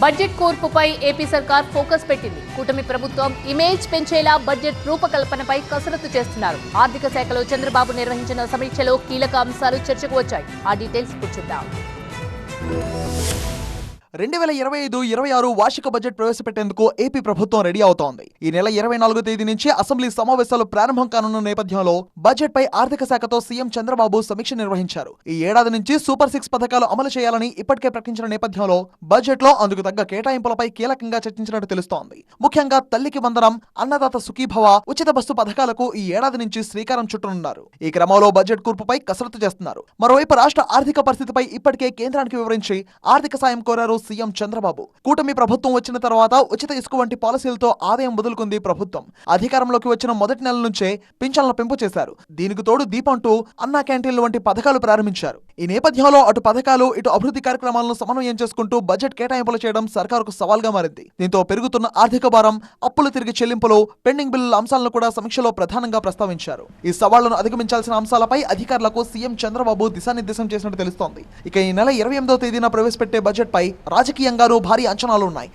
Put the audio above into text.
Budget కూర్పుపై AP సర్కార్ focus పెట్టింది. కూటమి ప్రభుత్వం ఇమేజ్ పెంచేలా బడ్జెట్ రూపకల్పనపై కసరత్తు చేస్తున్నారు. ఆర్థిక శాఖలో చంద్రబాబు నిర్వహించిన సమీక్షలో కీలక అంశాలు చర్చకు వచ్చాయి. ఆ డీటెయిల్స్ చూద్దాం. 2025-26 వార్షిక బడ్జెట్ ప్రవేశపెట్టేందుకు ఏపీ ప్రభుత్వం రెడీ అవుతోంది. ఈ నెల 24వ తేదీ నుంచి అసెంబ్లీ సమావేశాలు ప్రారంభం కానున్న నేపథ్యంలో బడ్జెట్ పై ఆర్థిక శాఖతో సీఎం చంద్రబాబు సమీక్ష నిర్వహించారు. ఈ ఏడాది నుంచి సూపర్ 6 పథకాలు అమలు చేయాలని ఇప్పటికే ప్రకటించిన నేపథ్యంలో బడ్జెట్ లో అందుకు తగ్గ కేటాయింపులపై కీలకంగా చర్చించినట్టు తెలుస్తోంది. ముఖ్యంగా తల్లికి వందనం, అన్నదాత సుఖీభవ, ఉచిత బస్సు పథకాలకు ఈ ఏడాది నుంచి శ్రీకారం చుట్టనున్నారు. ఈ క్రమంలో బడ్జెట్ కూర్పుపై కసరత్తు చేస్తున్నారు. మరోవైపు రాష్ట్ర ఆర్థిక పరిస్థితిపై ఇప్పటికే కేంద్రానికి వివరించి ఆర్థిక సాయం కోరారు సీఎం చంద్రబాబు. కూటమి ప్రభుత్వం వచ్చిన తర్వాత ఉచిత ఇసుక వంటి పాలసీలతో ఆదాయం వదులుకుంది ప్రభుత్వం. అధికారంలోకి వచ్చిన మొదటి నెల నుంచే పింఛన్ల పెంపు చేశారు. దీనికి తోడు దీపంటూ అన్నా క్యాంటీన్లు వంటి పథకాలు ప్రారంభించారు. ఈ నేపథ్యంలో అటు పథకాలు, ఇటు అభివృద్ధి కార్యక్రమాలను సమన్వయం చేసుకుంటూ బడ్జెట్ కేటాయింపులు చేయడం సర్కారుకు సవాల్గా మారింది. దీంతో పెరుగుతున్న ఆర్థిక భారం, అప్పులు తిరిగి చెల్లింపులు, పెండింగ్ బిల్లుల అంశాలను కూడా సమీక్షలో ప్రధానంగా ప్రస్తావించారు. ఈ సవాళ్లను అధిగమించాల్సిన అంశాలపై అధికారులకు సీఎం చంద్రబాబు దిశానిర్దేశం చేసినట్టు తెలుస్తోంది. ఇక ఈ నెల 28వ తేదీన ప్రవేశపెట్టే బడ్జెట్ పై రాజకీయంగానూ భారీ అంచనాలు ఉన్నాయి.